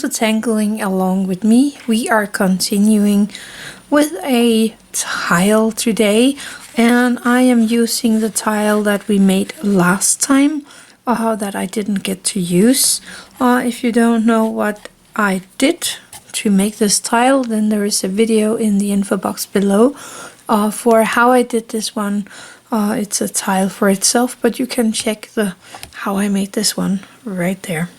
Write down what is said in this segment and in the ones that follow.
to tangling along with me. We are continuing with a tile today, and I am using the tile that we made last time that I didn't get to use. If you don't know what I did to make this tile, then there is a video in the info box below for how I did this one. It's a tile for itself, but you can check the how I made this one right there.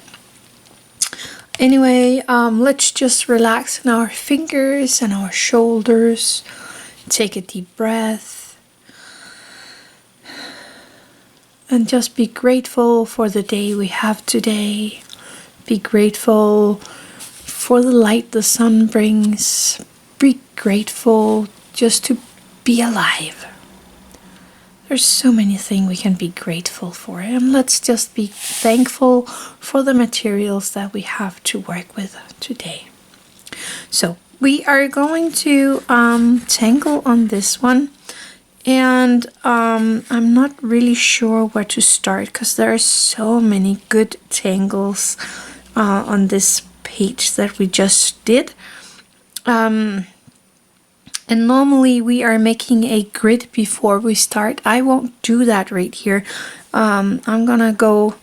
Anyway, let's just relax in our fingers and our shoulders. Take a deep breath. And just be grateful for the day we have today. Be grateful for the light the sun brings. Be grateful just to be alive. There's so many things we can be grateful for, and let's just be thankful for the materials that we have to work with today. So we are going to tangle on this one, and I'm not really sure where to start because there are so many good tangles on this page that we just did. And normally we are making a grid before we start. I won't do that right here. I'm gonna go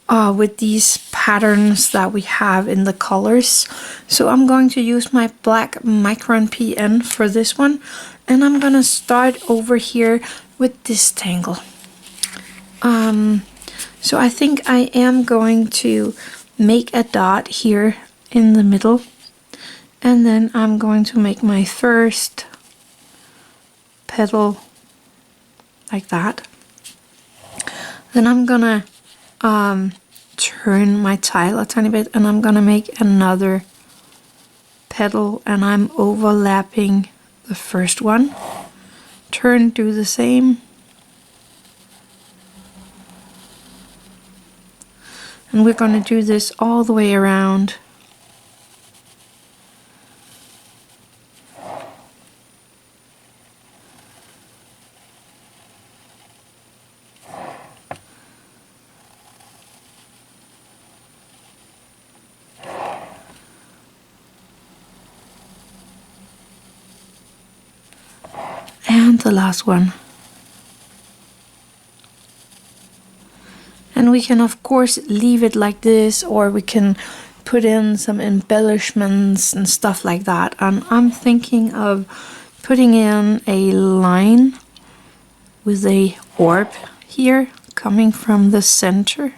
with these patterns that we have in the colors. So I'm going to use my black Micron PN for this one. And I'm gonna start over here with this tangle. So I think I am going to make a dot here in the middle. And then I'm going to make my first petal like that. Then I'm gonna turn my tile a tiny bit, and I'm gonna make another petal, and I'm overlapping the first one. Turn, do the same. And we're gonna do this all the way around. And the last one. And we can of course leave it like this, or we can put in some embellishments and stuff like that. And I'm thinking of putting in a line with a orb here coming from the center.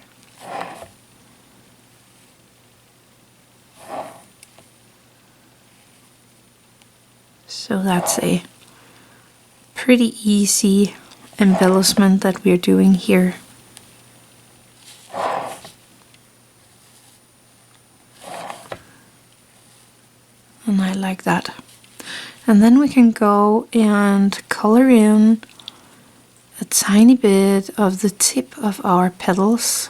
So that's a pretty easy embellishment that we're doing here. And I like that. And then we can go and color in a tiny bit of the tip of our petals.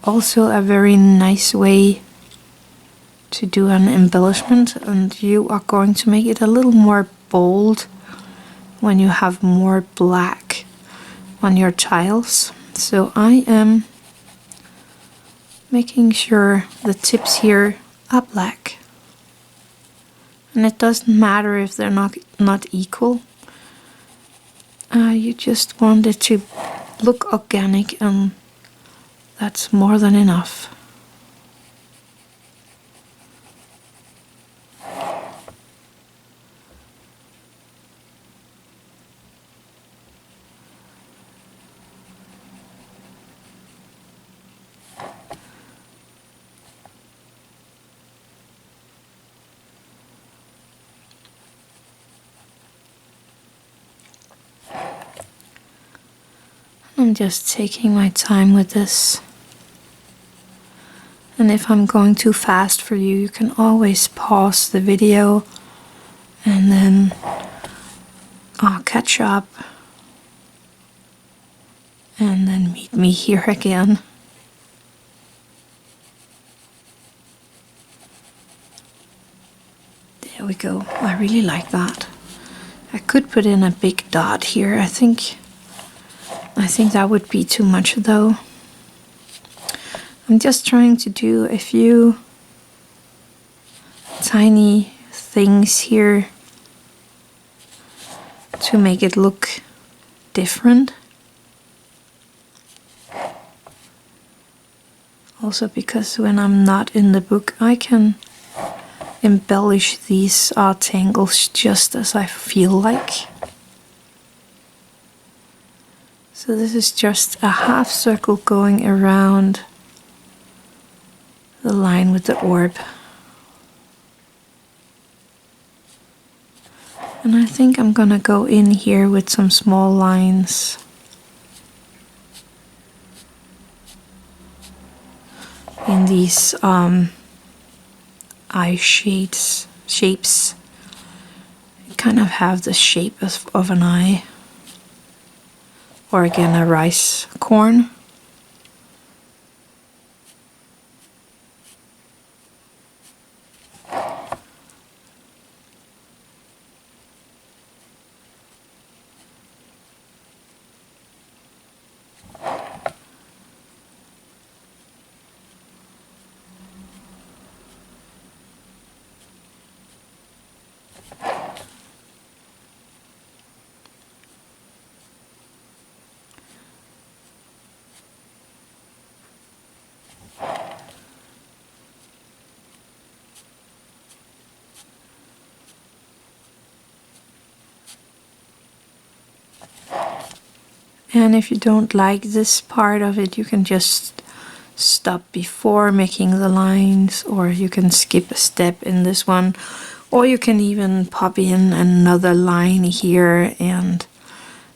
Also a very nice way to do an embellishment, and you are going to make it a little more bold when you have more black on your tiles. So I am making sure the tips here are black, and it doesn't matter if they're not equal. You just want it to look organic, and that's more than enough. I'm just taking my time with this. And if I'm going too fast for you, you can always pause the video and then catch up and then meet me here again. There we go. I really like that. I could put in a big dot here. I think that would be too much though. I'm just trying to do a few tiny things here to make it look different. Also because when I'm not in the book, I can embellish these tangles just as I feel like. So this is just a half circle going around the line with the orb. And I think I'm gonna go in here with some small lines. In these eye shapes. Kind of have the shape of an eye. Or again, a rice corn. And if you don't like this part of it, you can just stop before making the lines, or you can skip a step in this one, or you can even pop in another line here, and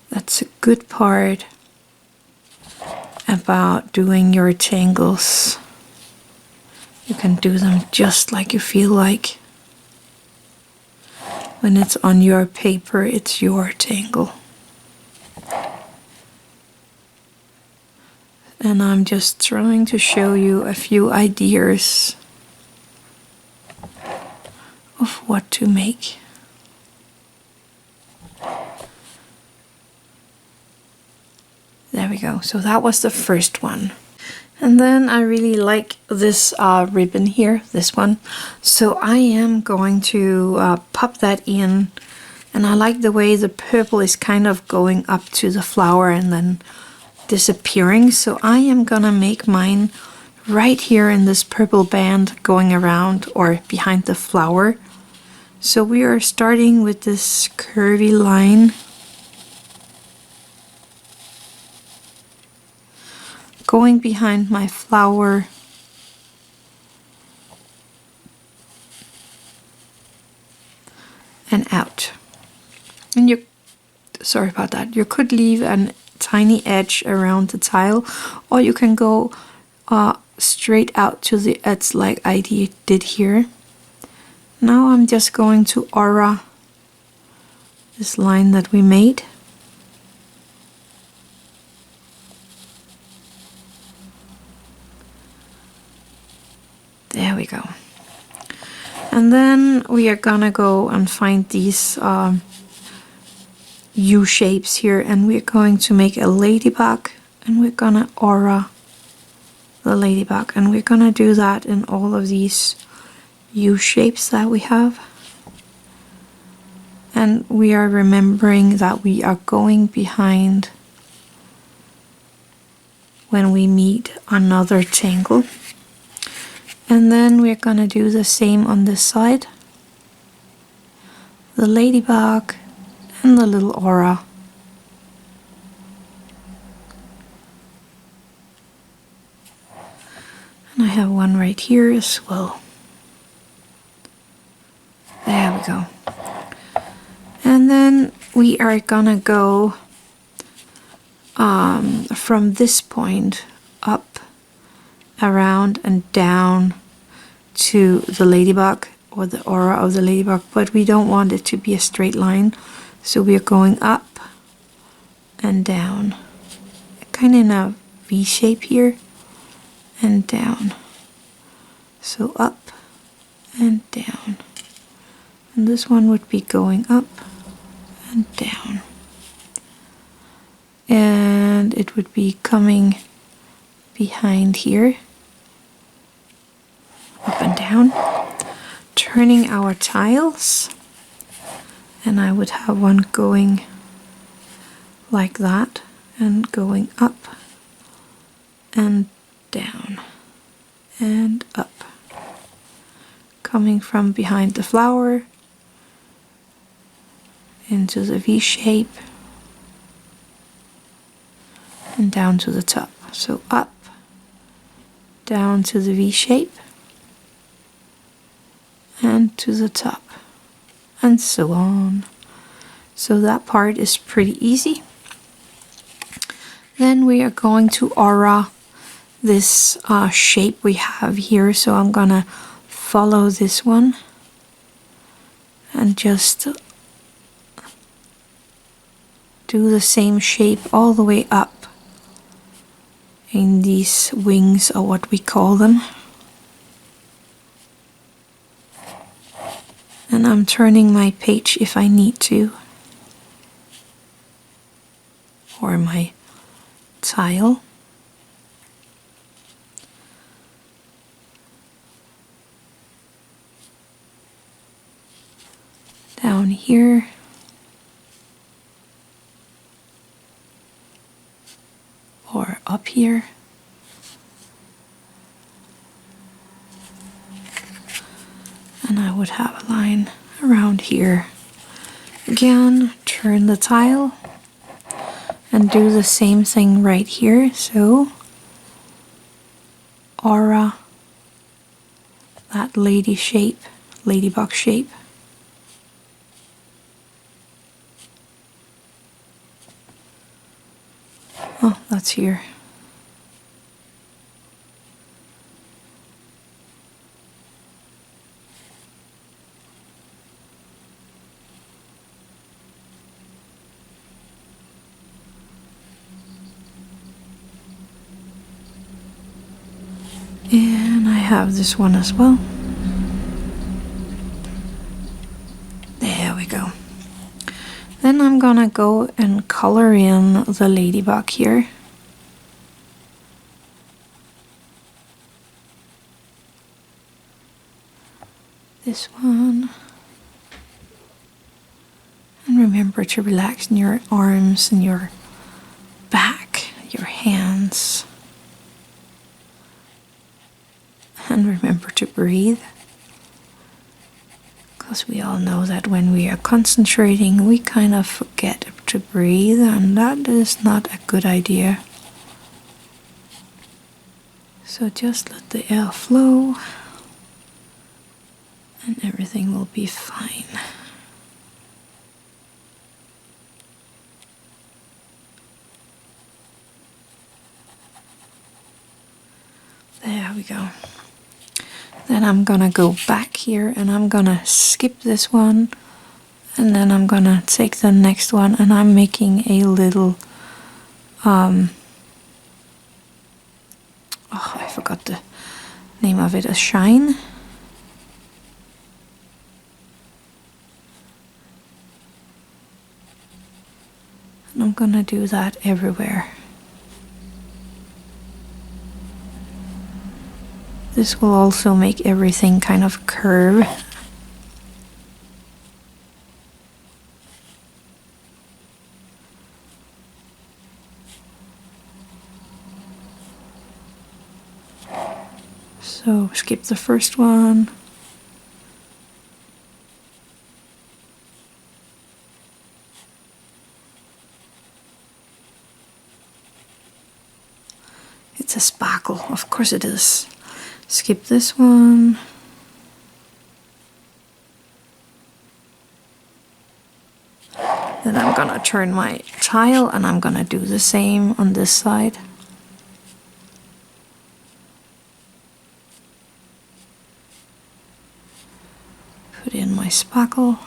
that's a good part about doing your tangles. You can do them just like you feel like. When it's on your paper, it's your tangle. And I'm just trying to show you a few ideas of what to make. There we go. So that was the first one. And then I really like this ribbon here, this one. So I am going to pop that in. And I like the way the purple is kind of going up to the flower and then disappearing. So I am gonna make mine right here in this purple band going around or behind the flower. So we are starting with this curvy line going behind my flower and out. And you, sorry about that, you could leave an tiny edge around the tile, or you can go straight out to the edge like I did here. Now I'm just going to aura this line that we made. There we go. And then we are gonna go and find these U shapes here, and we're going to make a ladybug, and we're gonna aura the ladybug, and we're gonna do that in all of these U shapes that we have. And we are remembering that we are going behind when we meet another tangle. And then we're gonna do the same on this side. The ladybug and the little aura. And I have one right here as well. There we go. And then we are gonna go from this point up, around and down to the ladybug or the aura of the ladybug, but we don't want it to be a straight line. So we are going up and down, kind of in a V shape here, and down. So up and down. And this one would be going up and down. And it would be coming behind here. down, turning our tiles, and I would have one going like that and going up and down and up, coming from behind the flower into the V shape and down to the top. So up, down to the V shape and to the top, and so on. So that part is pretty easy. Then we are going to aura this shape we have here. So I'm gonna follow this one and just do the same shape all the way up in these wings, or what we call them. And I'm turning my page if I need to, or my tile. Down here. Or up here. And I would have a line around here. Again, turn the tile and do the same thing right here. So aura that lady shape, ladybug shape. Oh, that's here. And I have this one as well. There we go. Then I'm gonna go and color in the ladybug here. This one. And remember to relax in your arms and your back, your hands. And remember to breathe. Because we all know that when we are concentrating, we kind of forget to breathe, and that is not a good idea. So just let the air flow, and everything will be fine. There we go. Then I'm gonna go back here and I'm gonna skip this one, and then I'm gonna take the next one, and I'm making a little oh, I forgot the name of it, a shine. And I'm gonna do that everywhere. This will also make everything kind of curve. So skip the first one. It's a sparkle, of course it is. Skip this one. Then I'm gonna turn my tile and I'm gonna do the same on this side. Put in my sparkle.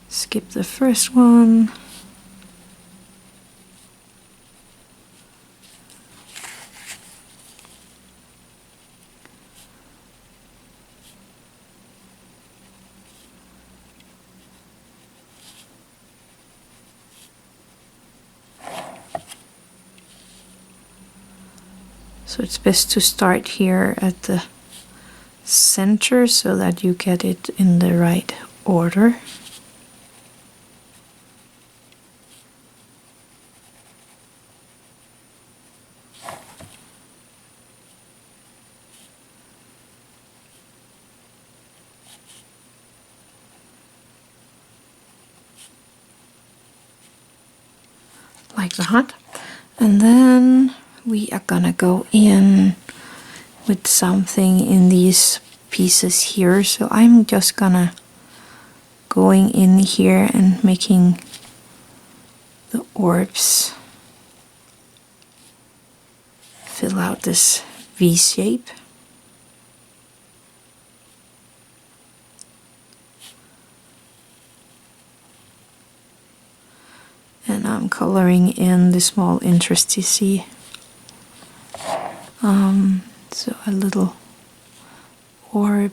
Skip the first one. So it's best to start here at the center so that you get it in the right order. Like that. And then we are gonna go in with something in these pieces here. So I'm just gonna going in here and making the orbs fill out this V shape. And I'm coloring in the small interstices. So a little orb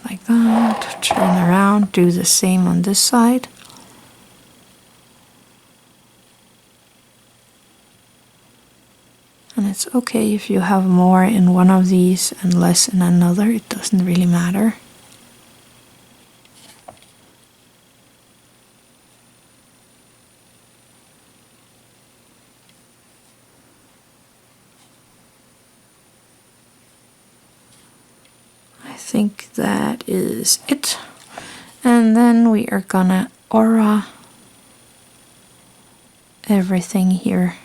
like that. Turn around, do the same on this side. And it's okay if you have more in one of these and less in another, it doesn't really matter. I think that is it. And then we are gonna aura everything here.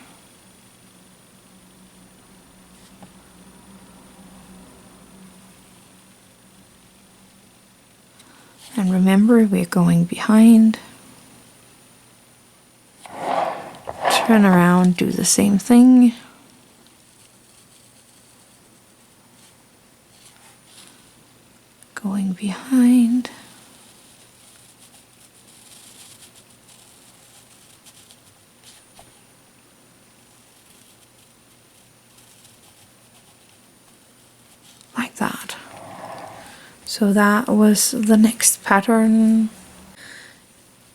And remember, we're going behind. Turn around, do the same thing. Going behind. Like that. So that was the next pattern.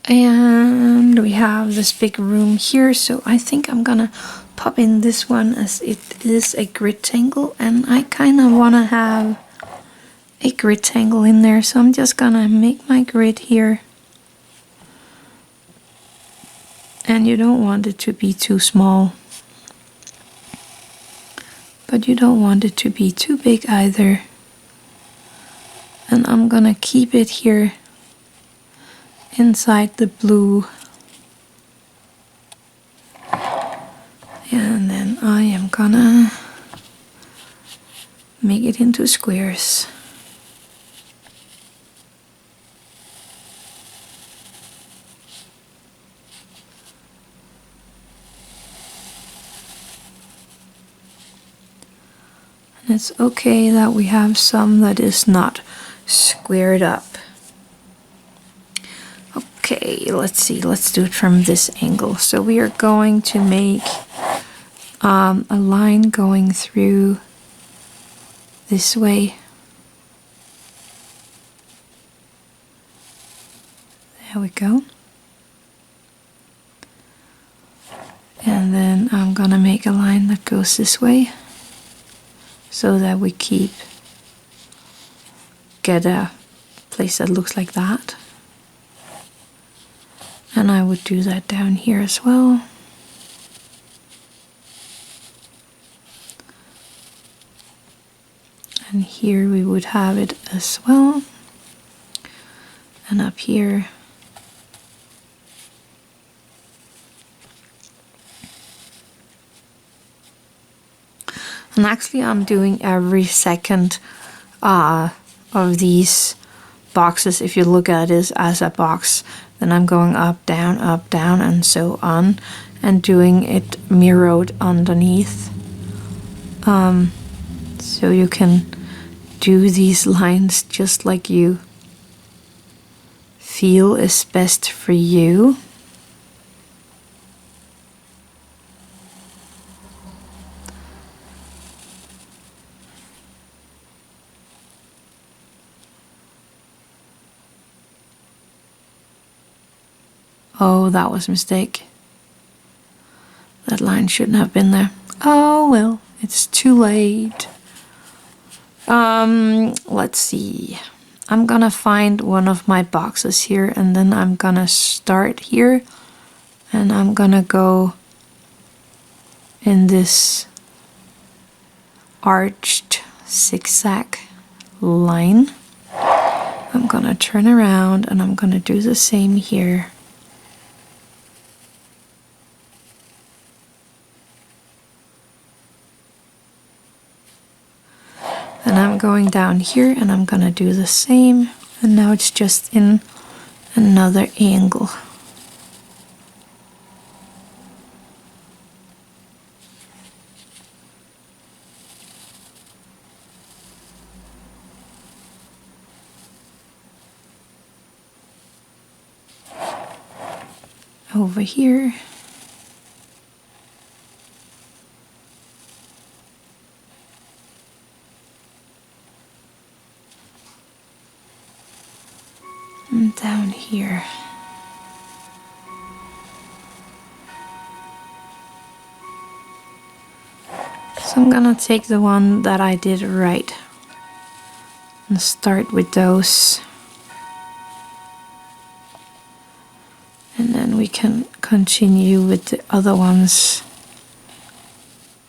And we have this big room here, so I think I'm gonna pop in this one as it is a grid tangle, and I kind of want to have a grid tangle in there, so I'm just gonna make my grid here. And you don't want it to be too small, but you don't want it to be too big either. And I'm gonna keep it here inside the blue. And then I am gonna make it into squares. And it's okay that we have some that is not squared up. Okay, let's see, let's do it from this angle. So we are going to make a line going through this way. There we go. And then I'm gonna make a line that goes this way so that we get a place that looks like that. And I would do that down here as well. And here we would have it as well. And up here. And actually I'm doing every second of these boxes. If you look at it as a box, then I'm going up, down, and so on, and doing it mirrored underneath. So you can do these lines just like you feel is best for you. Oh, that was a mistake. That line shouldn't have been there. Oh well, it's too late. Let's see. I'm gonna find one of my boxes here, and then I'm gonna start here, and I'm gonna go in this arched zigzag line. I'm gonna turn around and I'm gonna do the same here. And I'm going down here and I'm gonna do the same, and now it's just in another angle. Over here. And down here. So I'm gonna take the one that I did right and start with those. And then we can continue with the other ones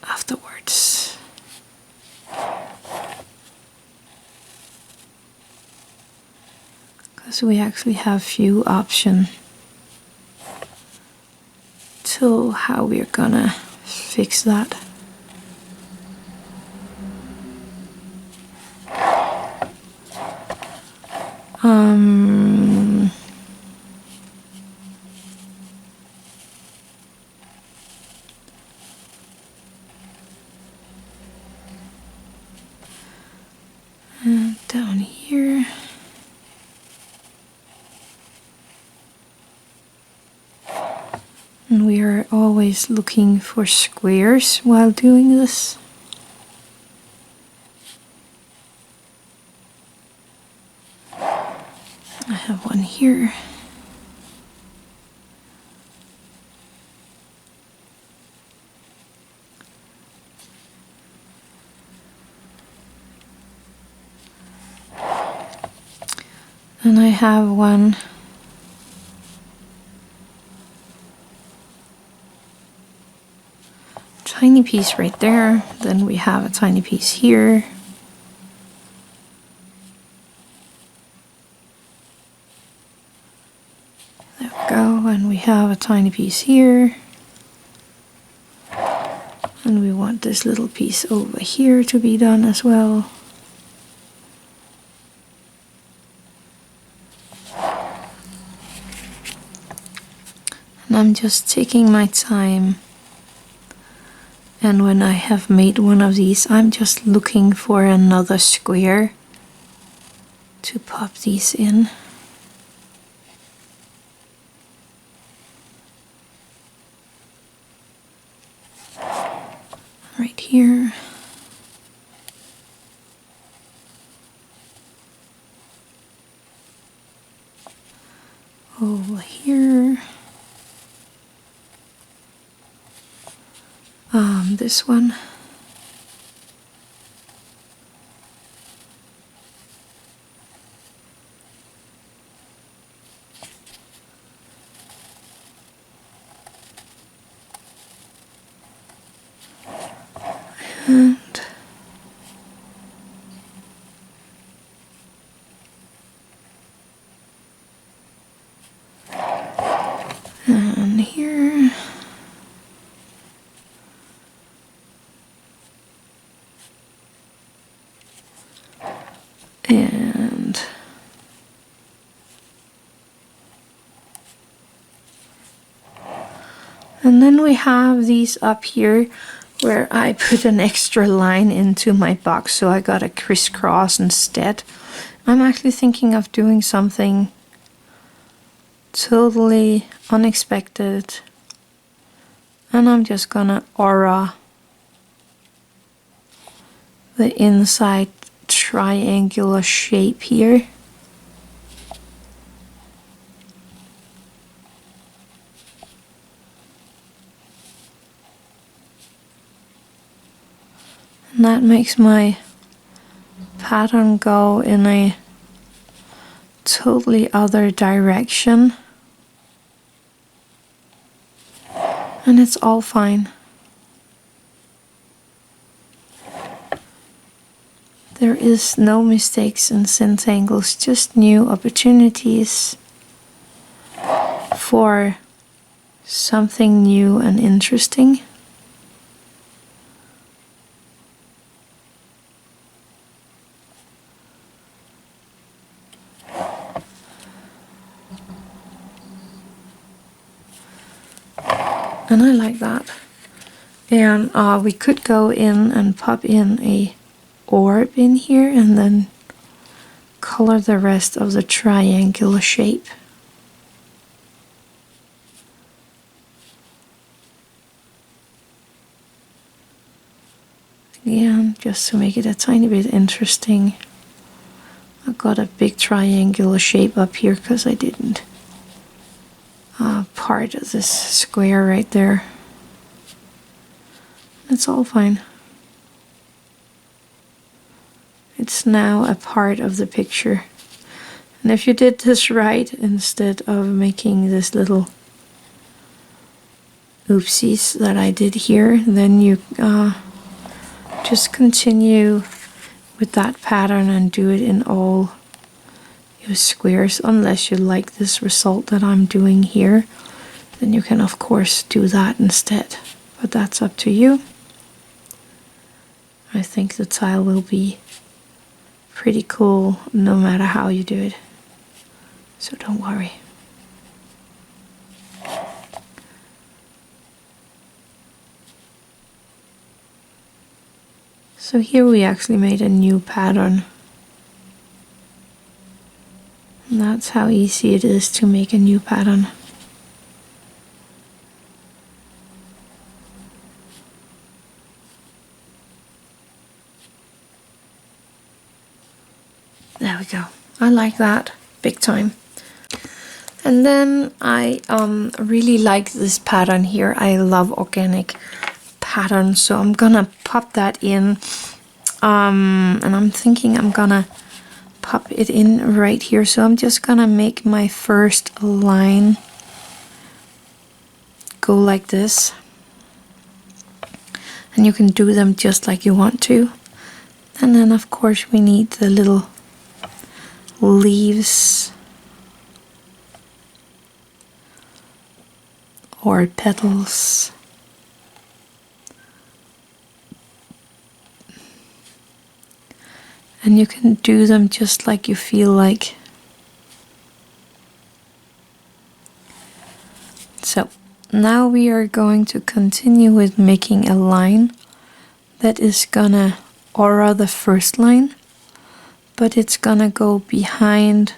afterwards. Because we actually have few options to how we're gonna fix that. And down here. And we are always looking for squares while doing this. I have one here. And I have one tiny piece right there. Then we have a tiny piece here. There we go. And we have a tiny piece here. And we want this little piece over here to be done as well. And I'm just taking my time. And when I have made one of these, I'm just looking for another square to pop these in. Right here. Over here. This one. And here. And then we have these up here where I put an extra line into my box, so I got a crisscross instead. I'm actually thinking of doing something totally unexpected, and I'm just gonna aura the inside triangular shape here. And that makes my pattern go in a totally other direction. And it's all fine. There is no mistakes in Zentangles, just new opportunities for something new and interesting. And I like that. And we could go in and pop in a orb in here and then color the rest of the triangular shape. Again, just to make it a tiny bit interesting. I got a big triangular shape up here because I didn't part of this square right there. It's all fine. It's now a part of the picture. And if you did this right, instead of making this little oopsies that I did here, then you just continue with that pattern and do it in all your squares, unless you like this result that I'm doing here. Then you can of course do that instead, but that's up to you. I think the tile will be pretty cool no matter how you do it, so don't worry. So here we actually made a new pattern. And that's how easy it is to make a new pattern. There we go. I like that big time. And then I really like this pattern here. I love organic patterns, so I'm gonna pop that in. And I'm thinking I'm gonna pop it in right here. So I'm just gonna make my first line go like this. And you can do them just like you want to. And then of course we need the little leaves or petals. And you can do them just like you feel like. So now we are going to continue with making a line that is gonna aura the first line, but it's gonna go behind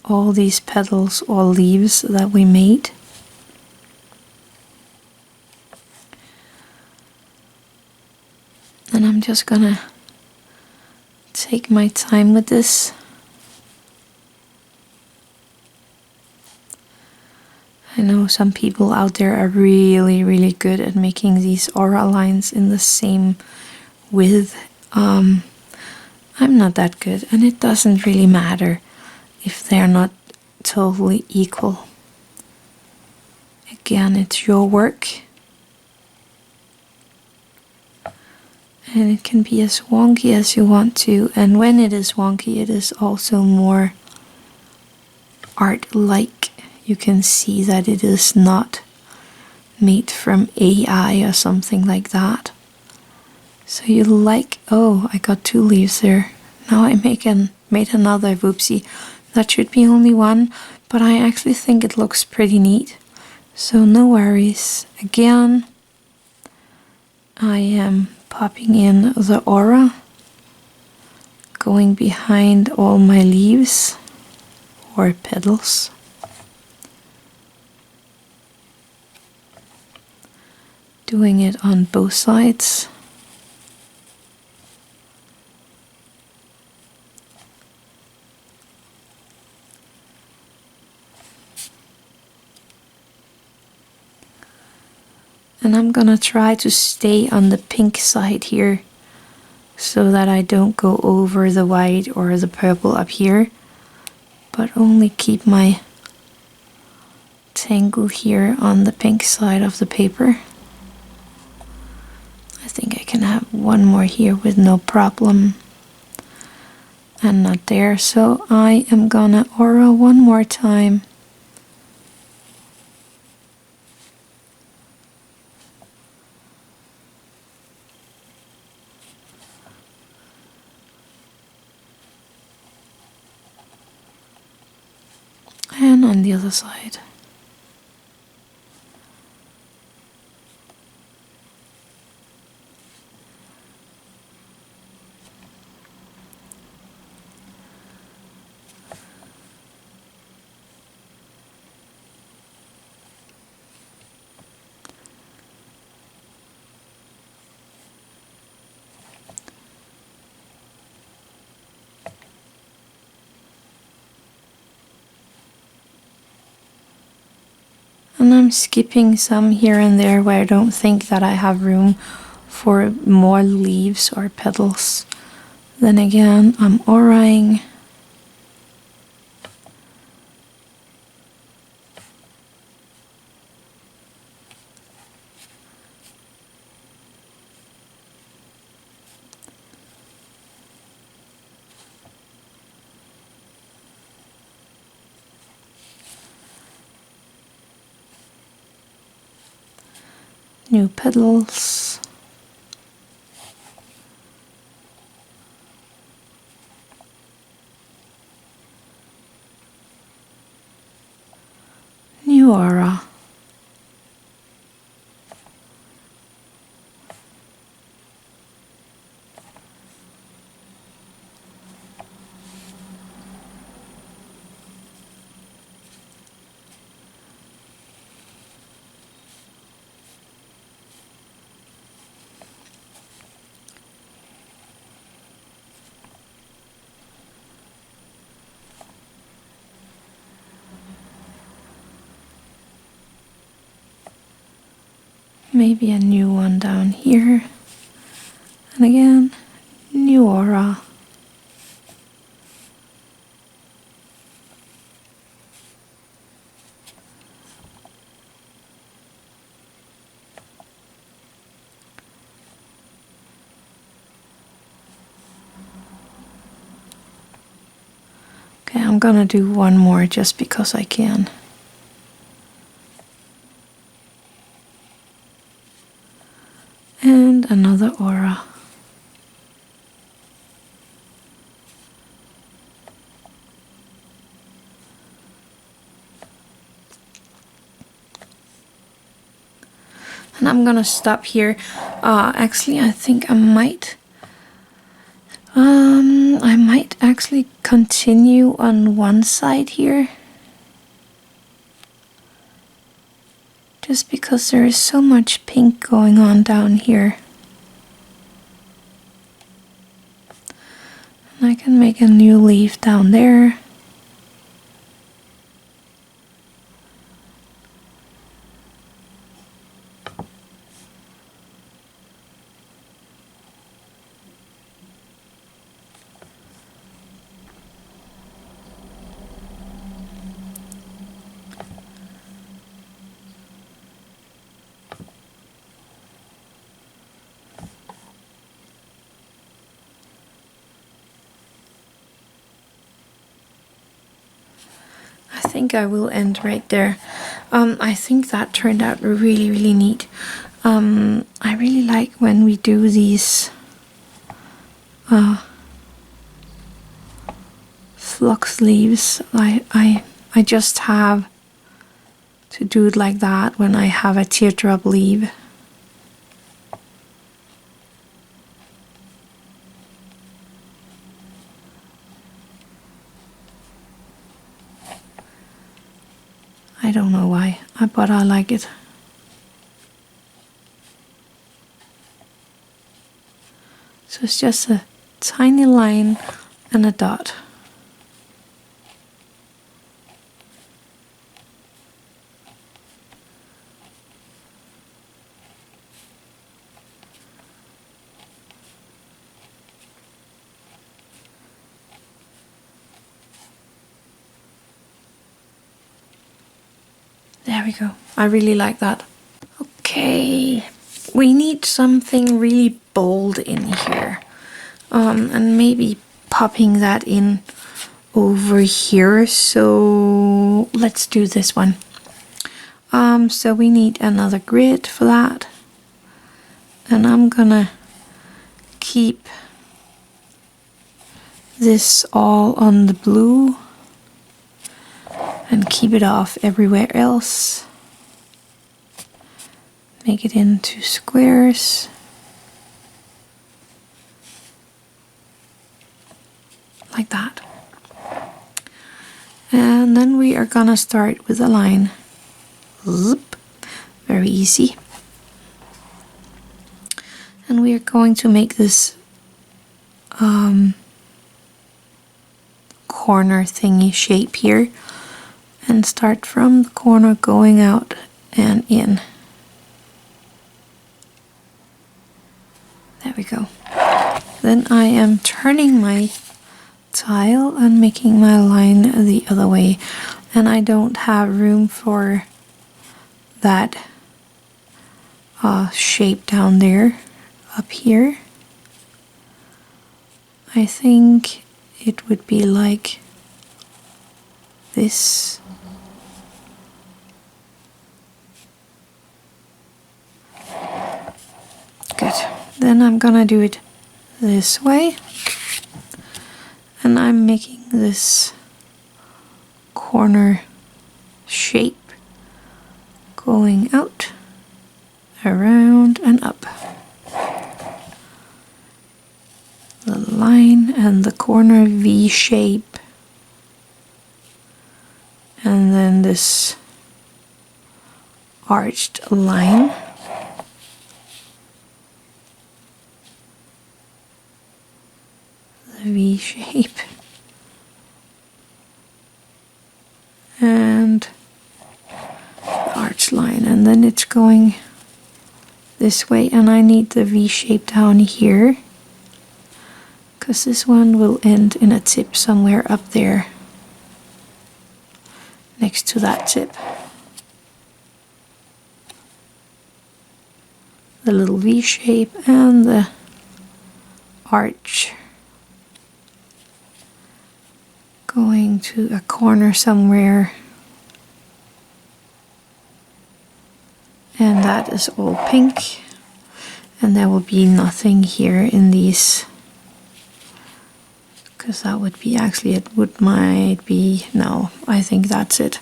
all these petals or leaves that we made. And I'm just gonna take my time with this. I know some people out there are really good at making these aura lines in the same width. I'm not that good, and it doesn't really matter if they're not totally equal. Again, it's your work. And it can be as wonky as you want to, and when it is wonky, it is also more art-like. You can see that it is not made from AI or something like that. So you like, oh, I got 2 leaves there. Now I made another, whoopsie. That should be only one, but I actually think it looks pretty neat. So no worries. Again, I am popping in the aura, going behind all my leaves or petals. Doing it on both sides. And I'm gonna try to stay on the pink side here so that I don't go over the white or the purple up here, but only keep my tangle here on the pink side of the paper. I think I can have one more here with no problem, and not there, so I am gonna aura one more time. And on the other side. And I'm skipping some here and there where I don't think that I have room for more leaves or petals. Then again, I'm auraing. New petals. New aura. Maybe a new one down here. And again, new aura. Okay, I'm gonna do one more just because I can. And another aura. And I'm gonna stop here. Actually, I think I might actually continue on one side here, just because there is so much pink going on down here. And I can make a new leaf down there. I think I will end right there. I think that turned out really, really neat. I really like when we do these flux leaves. I just have to do it like that when I have a teardrop leaf. I don't know why, but I like it. So it's just a tiny line and a dot. There we go. I really like that. Okay, we need something really bold in here. And maybe popping that in over here. So let's do this one. So we need another grid for that. And I'm gonna keep this all on the blue and keep it off everywhere else. Make it into squares. Like that. And then we are gonna start with a line. Zip. Very easy. And we are going to make this corner thingy shape here and start from the corner going out and in. There we go. Then I am turning my tile and making my line the other way, and I don't have room for that shape down there up here. I think it would be like this. Good. Then I'm gonna do it this way, and I'm making this corner shape going out, around and up. The line and the corner V shape, and then this arched line. The V shape. And the arch line, and then it's going this way, and I need the V shape down here because this one will end in a tip somewhere up there next to that tip. The little V shape and the arch going to a corner somewhere, and that is all pink, and there will be nothing here in these, because that would be actually, it would might be, no, I think that's it.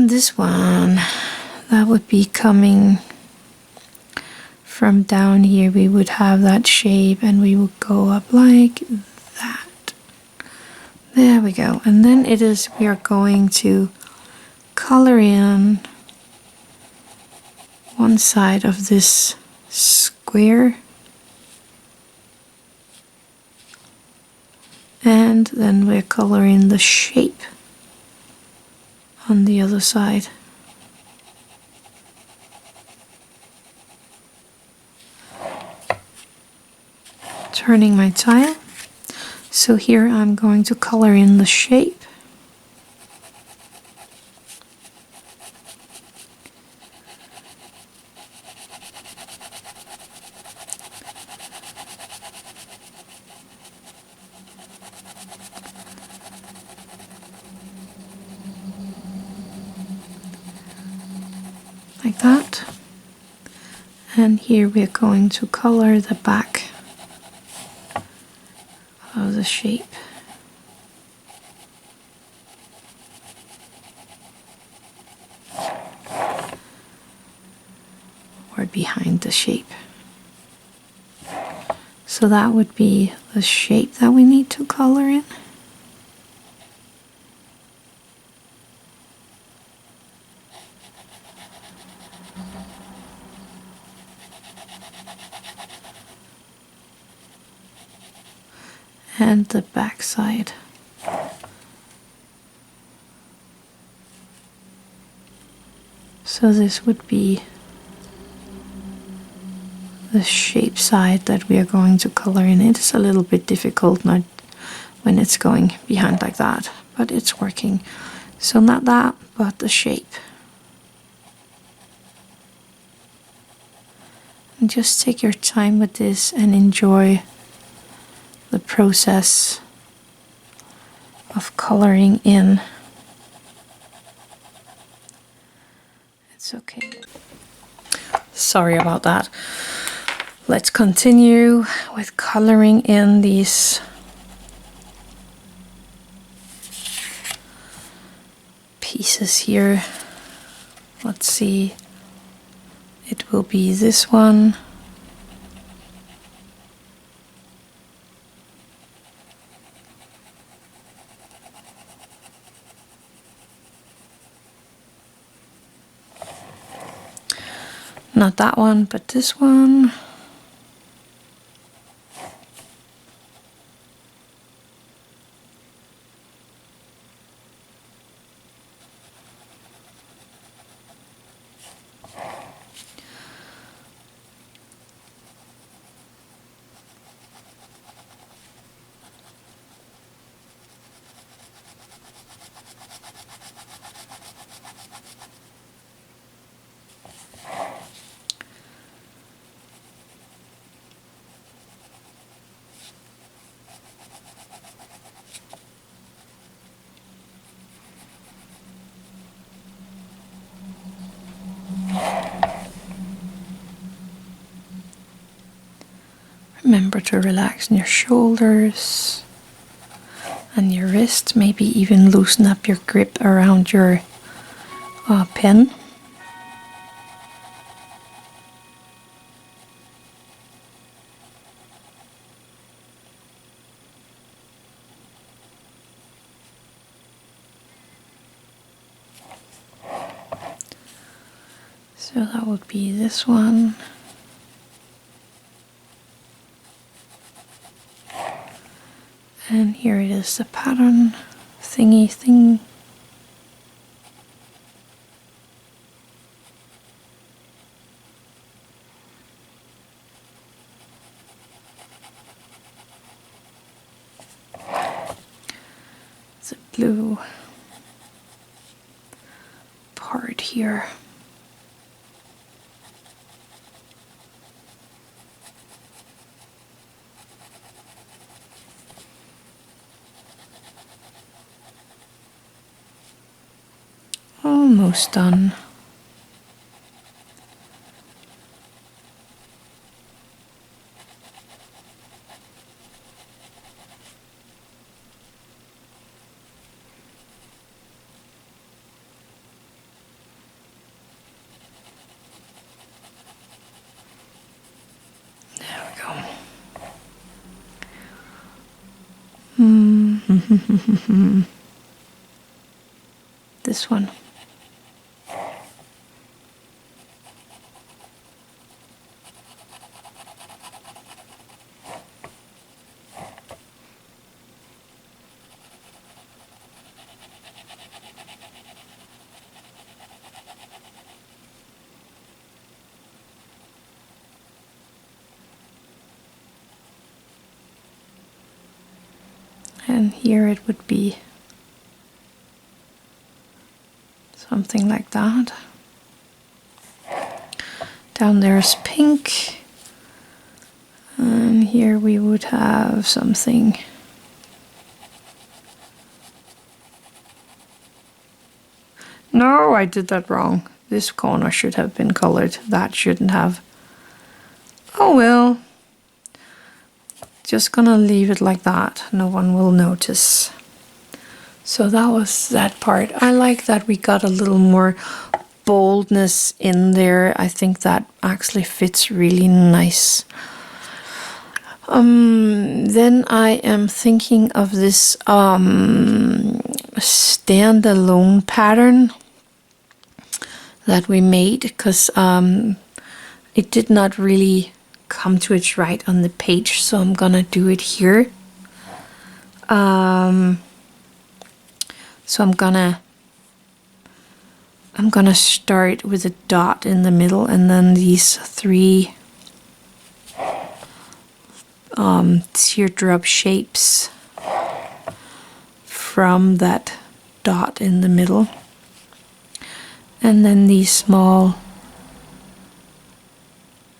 This one, that would be coming from down here. We would have that shape and we would go up like that. There we go. And then it is, we are going to color in one side of this square, and then we're coloring the shape on the other side. Turning my tile. So here I'm going to color in the shape. Like that. And here we're going to color the back of the shape. Or behind the shape. So that would be the shape that we need to color in. And the back side. So this would be the shape side that we are going to color in. It is a little bit difficult not when it's going behind like that, but it's working. So not that, but the shape. And just take your time with this and enjoy the process of coloring in. It's okay. Sorry about that. Let's continue with coloring in these pieces here. Let's see. It will be this one. Not that one, but this one. Remember to relax in your shoulders and your wrist. Maybe even loosen up your grip around your pen. So that would be this one. And here it is, the pattern thingy thing. The blue part here. Almost done. There we go. This one. And here it would be something like that. Down there's pink. And here we would have something. No, I did that wrong. This corner should have been colored. That shouldn't have. Oh well. Just gonna leave it like that. No one will notice. So that was that part. I like that we got a little more boldness in there. I think that actually fits really nice. Then I am thinking of this standalone pattern that we made, because it did not really come to its right on the page, so I'm gonna do it here. So I'm gonna start with a dot in the middle, and then these three teardrop shapes from that dot in the middle. And then these small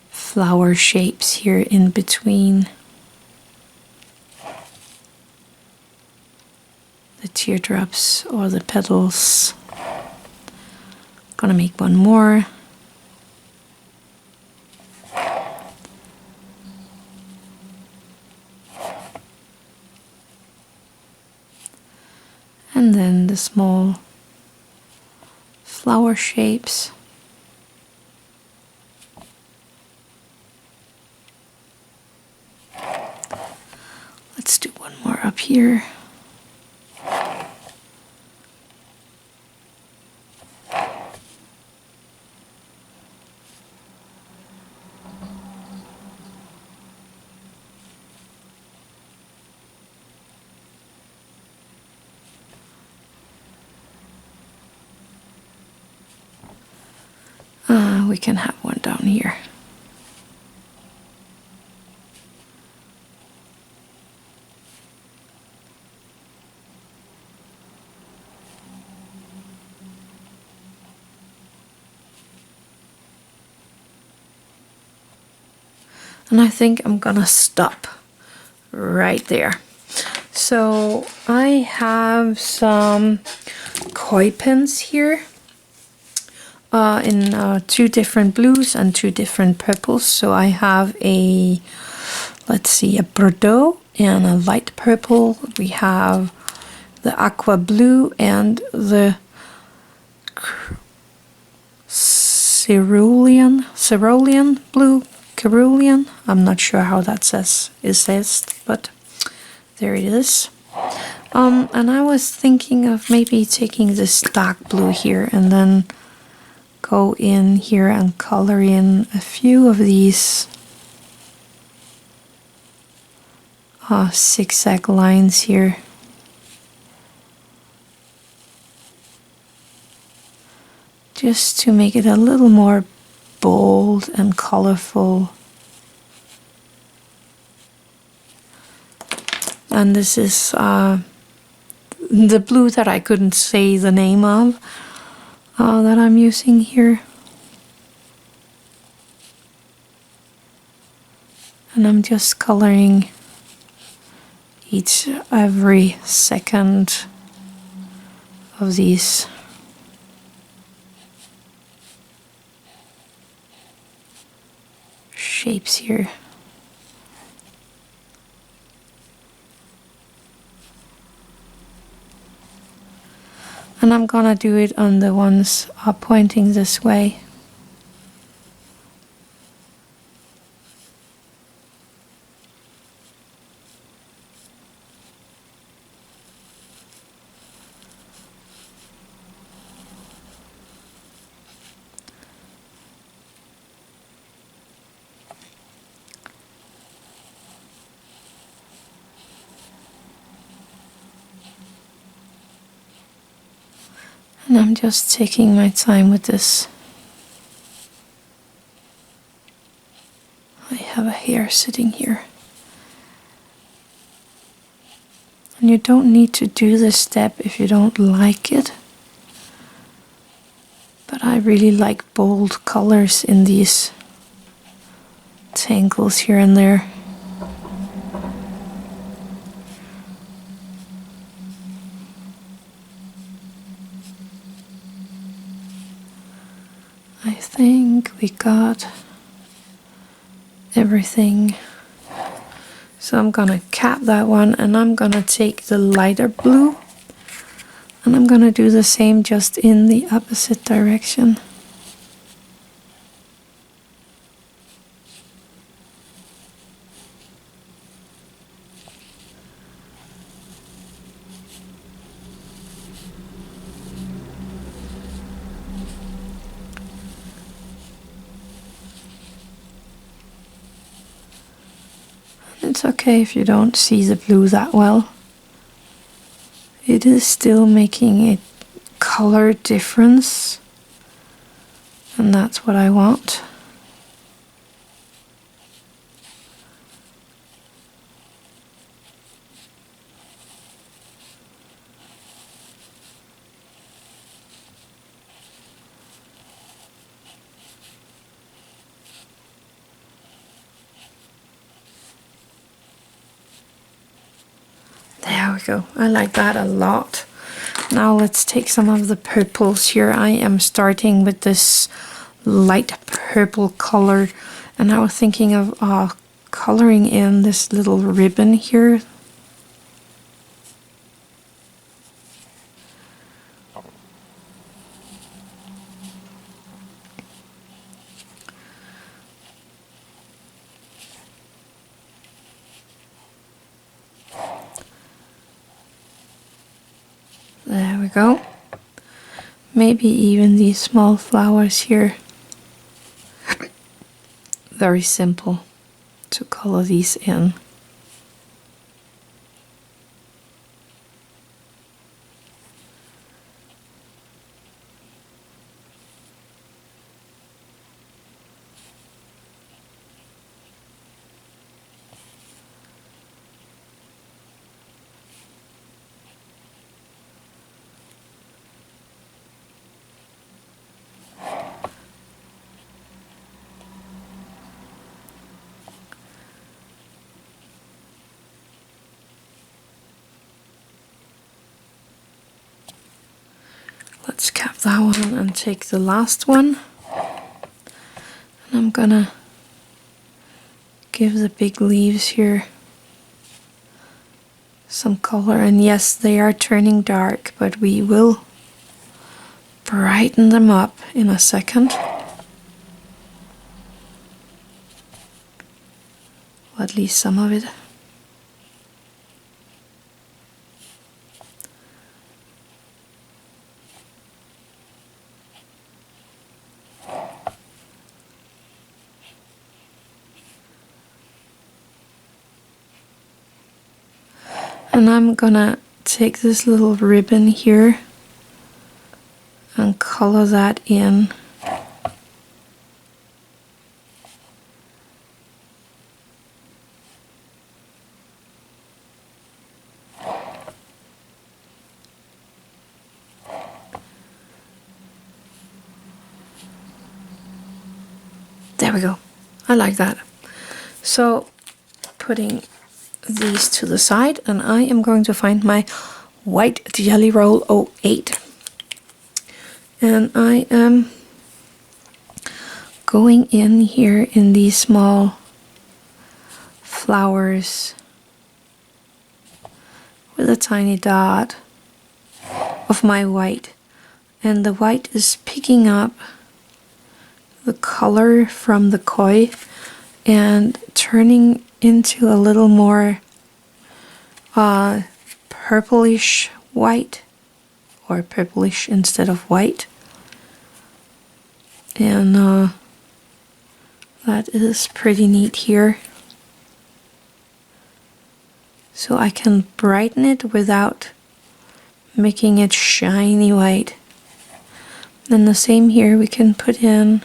flower shapes here in between the teardrops or the petals. Gonna make one more. And then the small flower shapes. Let's do one more up here. We can have one down here. And I think I'm gonna stop right there. So I have some koi pins here in 2 different blues and 2 different purples. So I have a, let's see, a Bordeaux and a light purple. We have the aqua blue and the cerulean blue. Cerulean. I'm not sure how that says, but there it is. And I was thinking of maybe taking this dark blue here and then go in here and color in a few of these zigzag lines here. Just to make it a little more bold and colorful. And this is the blue that I couldn't say the name of that I'm using here. And I'm just coloring every second of these shapes here. And I'm gonna do it on the ones pointing this way. And I'm just taking my time with this. I have a hair sitting here. And you don't need to do this step if you don't like it. But I really like bold colors in these tangles here and there. I think we got everything. So I'm gonna cap that one and I'm gonna take the lighter blue and I'm gonna do the same just in the opposite direction. It's okay if you don't see the blue that well. It is still making a color difference, and that's what I want. There we go. I like that a lot. Now let's take some of the purples here. I am starting with this light purple color, and I was thinking of coloring in this little ribbon here. There we go. Maybe even these small flowers here. Very simple to color these in. Let's cap that one and take the last one. And I'm gonna give the big leaves here some color. And yes, they are turning dark, but we will brighten them up in a second. Or at least some of it. And I'm gonna take this little ribbon here and color that in. There we go. I like that. So putting these to the side, and I am going to find my white Jelly Roll 08, and I am going in here in these small flowers with a tiny dot of my white, and the white is picking up the color from the koi and turning into a little more purplish white, or purplish instead of white, and that is pretty neat here. So I can brighten it without making it shiny white. Then the same here, we can put in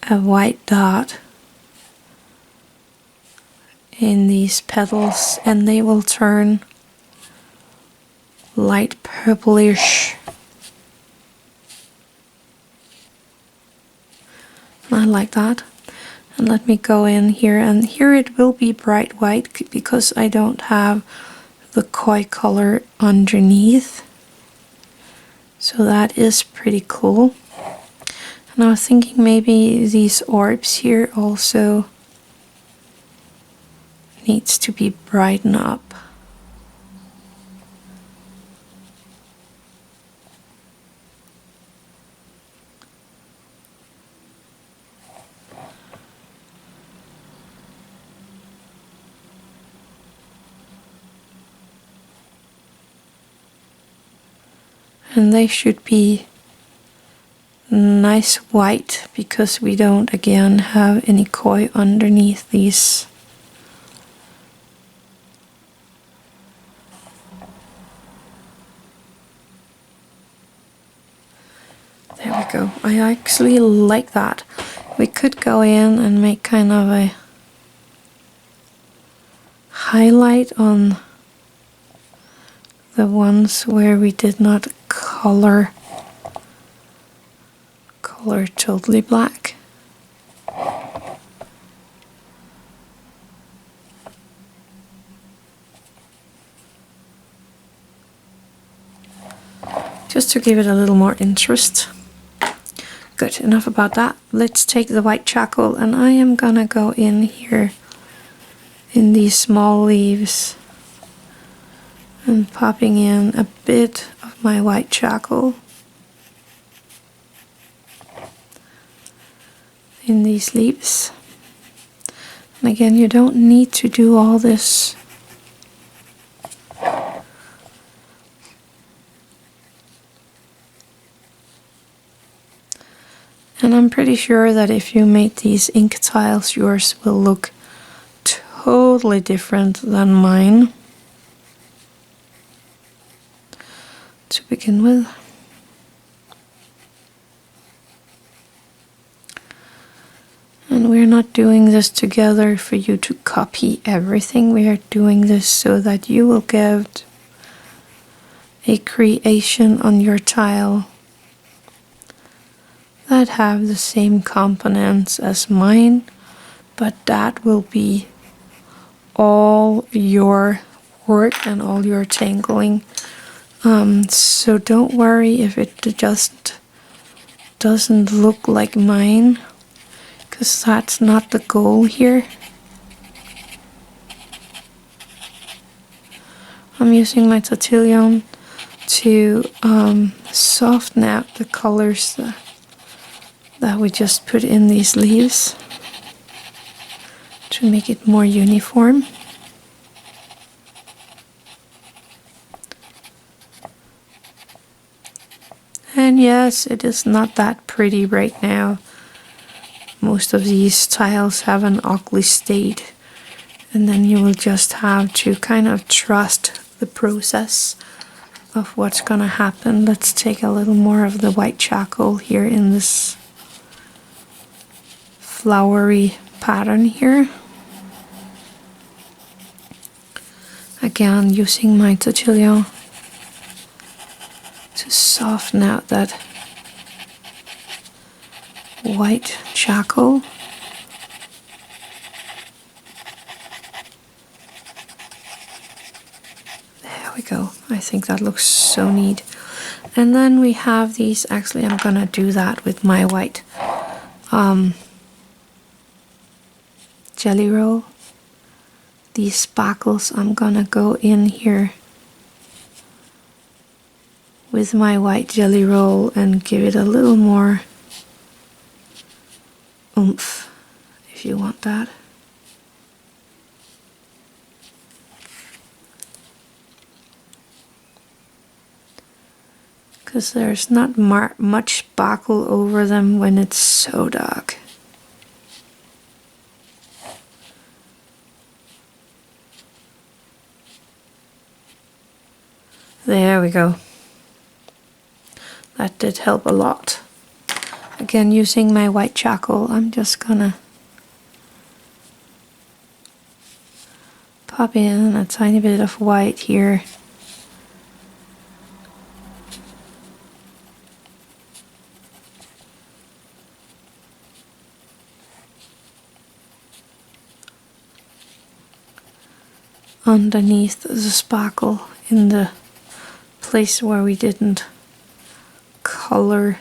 a white dot in these petals, and they will turn light purplish. I like that. And let me go in here, and here it will be bright white because I don't have the koi color underneath. So that is pretty cool. And I was thinking maybe these orbs here also needs to be brightened up. And they should be nice white because we don't again have any koi underneath these. There we go. I actually like that. We could go in and make kind of a highlight on the ones where we did not color totally black. just to give it a little more interest. Good, enough about that. Let's take the white charcoal, and I am gonna go in here in these small leaves and popping in a bit of my white charcoal in these leaves. And again, you don't need to do all this. And I'm pretty sure that if you made these ink tiles, yours will look totally different than mine to begin with. And we're not doing this together for you to copy everything. We are doing this so that you will get a creation on your tile that have the same components as mine, but that will be all your work and all your tangling. So don't worry if it just doesn't look like mine, because that's not the goal here. I'm using my Tortillion to soften out the colors that we just put in these leaves to make it more uniform. And yes, it is not that pretty right now. Most of these tiles have an ugly state, and then you will just have to kind of trust the process of what's gonna happen. Let's take a little more of the white charcoal here in this flowery pattern here. Again, using my Tortillion to soften out that white charcoal. There we go. I think that looks so neat. And then we have these, actually I'm gonna do that with my white jelly roll. These sparkles, I'm gonna go in here with my white jelly roll and give it a little more oomph, if you want that. Because there's not much sparkle over them when it's so dark. There we go. That did help a lot. Again, using my white charcoal, I'm just gonna pop in a tiny bit of white here. Underneath the sparkle in the place where we didn't color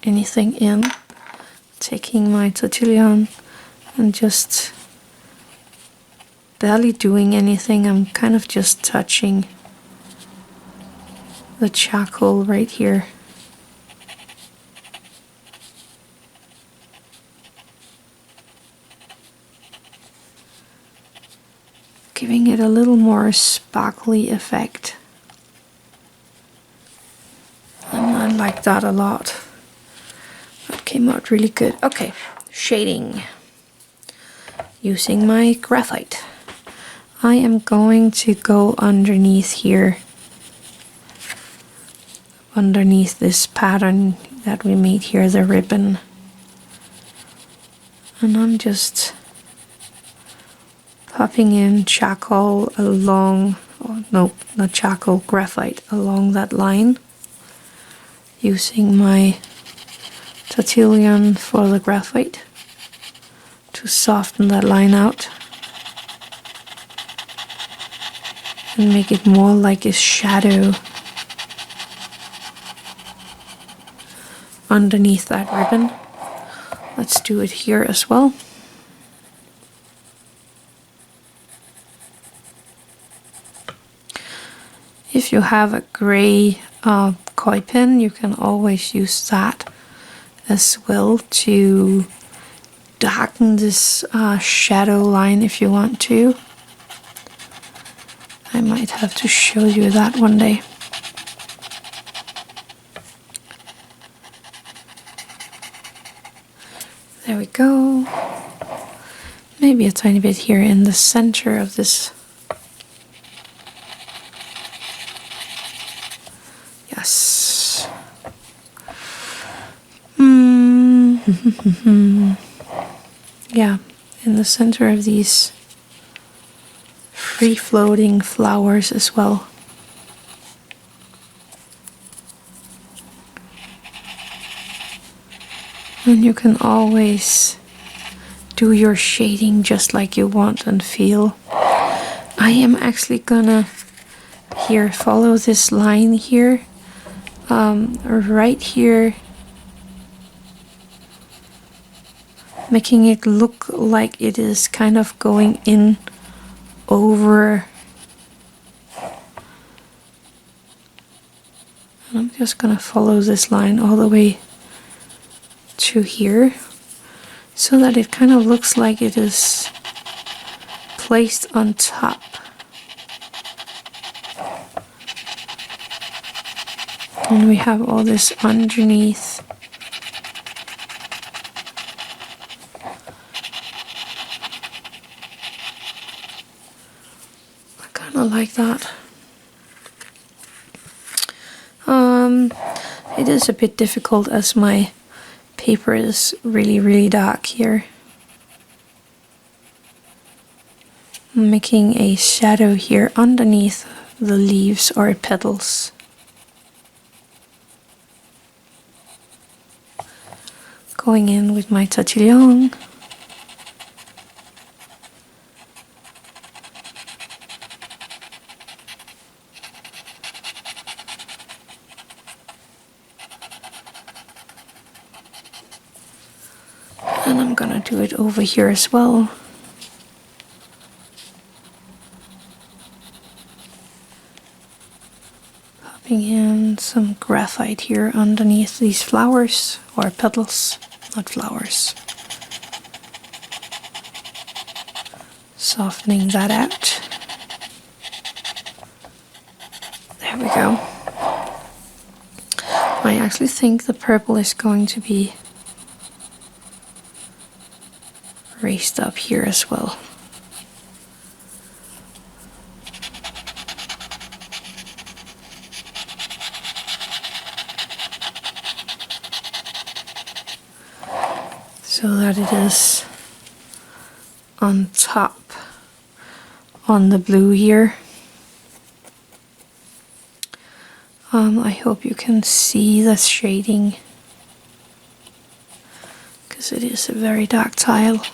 anything in. Taking my Tortillion and just barely doing anything. I'm kind of just touching the charcoal right here. Giving it a little more sparkly effect. And I like that a lot. That came out really good. Okay, shading. Using my graphite. I am going to go underneath here. Underneath this pattern that we made here, the ribbon. And I'm just popping in charcoal along, oh, no, not charcoal, graphite along that line. Using my Tortillion for the graphite to soften that line out and make it more like a shadow. underneath that ribbon. Let's do it here as well. If you have a gray koi pen, you can always use that as well to darken this shadow line if you want to. I might have to show you that one day. There we go. Maybe a tiny bit here in the center of this. Yes. Yeah, in the center of these free-floating flowers as well. And you can always do your shading just like you want and feel. I am actually gonna here follow this line here, right here, making it look like it is kind of going in over. And I'm just gonna follow this line all the way to here, so that it kind of looks like it is placed on top. And we have all this underneath. I kind of like that. It is a bit difficult as my paper is really dark here. I'm making a shadow here underneath the leaves or petals. Going in with my Tortillion. And I'm gonna do it over here as well. Popping in some graphite here underneath these flowers or petals, not flowers. Softening that out. There we go. I actually think the purple is going to be raised up here as well. So that it is on top on the blue here. I hope you can see the shading, because it is a very dark tile.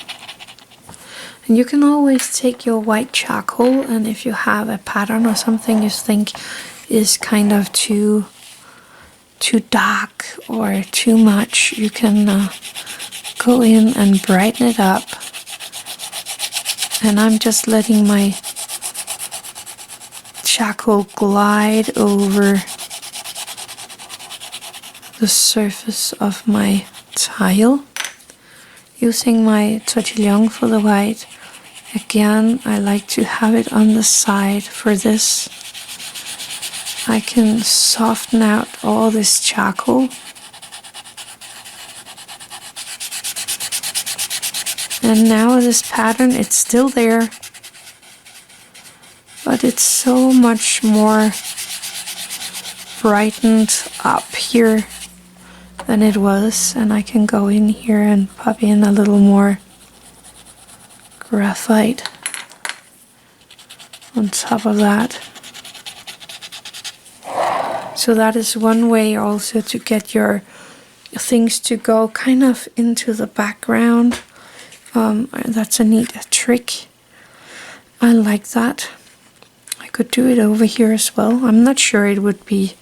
And you can always take your white charcoal, and if you have a pattern or something you think is kind of too dark or too much, you can go in and brighten it up. And I'm just letting my charcoal glide over the surface of my tile. Using my Tortillion for the white. Again, I like to have it on the side for this. I can soften out all this charcoal. And now this pattern, it's still there, but it's so much more brightened up here than it was. And I can go in here and pop in a little more graphite on top of that. So that is one way also to get your things to go kind of into the background. That's a neat trick. I like that. I could do it over here as well. I'm not sure it would be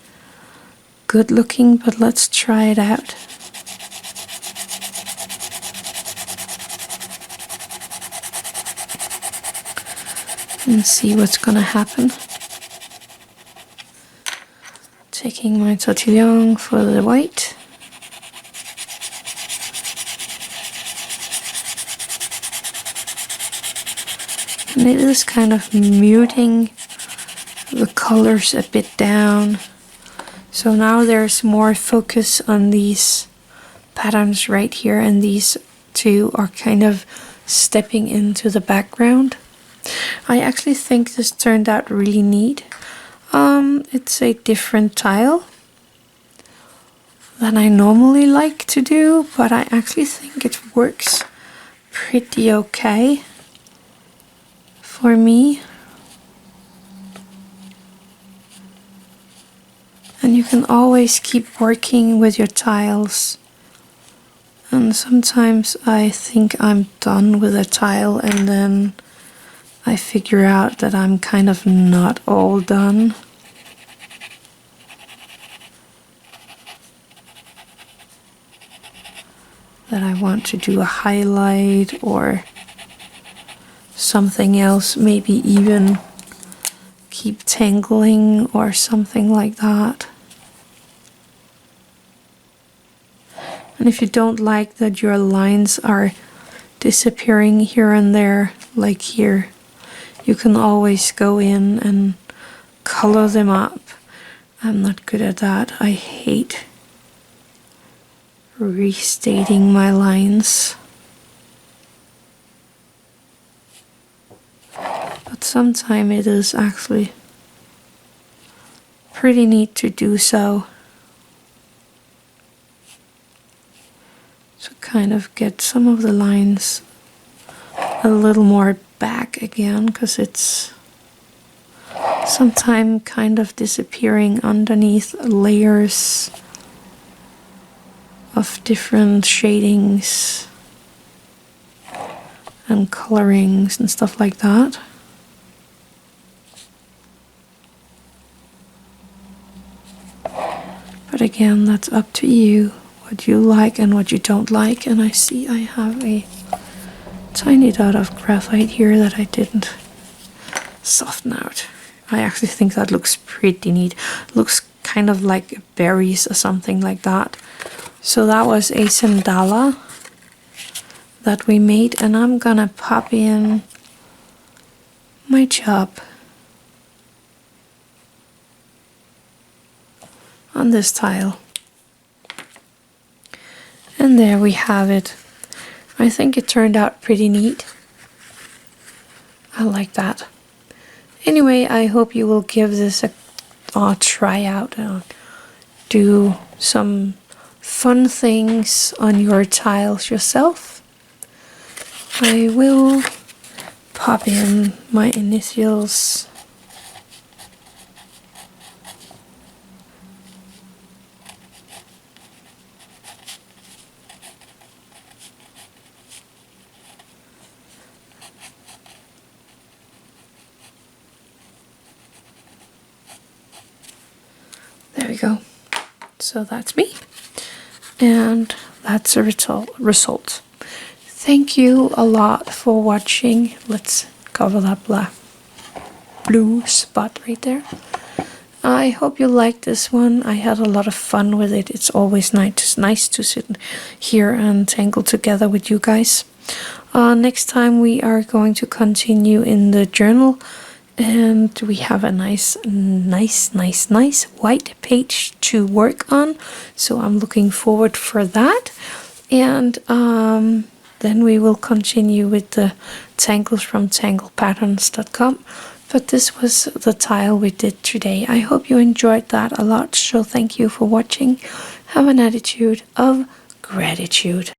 good looking, but let's try it out. and see what's gonna happen. Taking my Tortillion for the white. And it is kind of muting the colors a bit down. So now there's more focus on these patterns right here, and these two are kind of stepping into the background. I actually think this turned out really neat. It's a different tile than I normally like to do, but I actually think it works pretty okay for me. And you can always keep working with your tiles. And sometimes I think I'm done with a tile and then I figure out that I'm kind of not all done. That I want to do a highlight or something else, maybe even keep tangling or something like that. And if you don't like that your lines are disappearing here and there, like here, you can always go in and color them up. I'm not good at that. I hate restating my lines. But sometimes it is actually pretty neat to do so. To kind of get some of the lines a little more back again, because it's sometimes kind of disappearing underneath layers of different shadings and colorings and stuff like that. But again, that's up to you, what you like and what you don't like. And I see I have a tiny dot of graphite here that I didn't soften out. I actually think that looks pretty neat. Looks kind of like berries or something like that. So that was a Zendala that we made, and I'm gonna pop in my chop on this tile. And there we have it. I think it turned out pretty neat. I like that. Anyway, I hope you will give this a try out and do some fun things on your tiles yourself. I will pop in my initials. There we go. So that's me. And that's the result. Thank you a lot for watching. Let's cover that blue spot right there. I hope you liked this one. I had a lot of fun with it. It's always nice to sit here and tangle together with you guys. Next time we are going to continue in the journal. And we have a nice white page to work on. So I'm looking forward for that. And then we will continue with the tangles from tanglepatterns.com. But this was the tile we did today. I hope you enjoyed that a lot. So thank you for watching. Have an attitude of gratitude.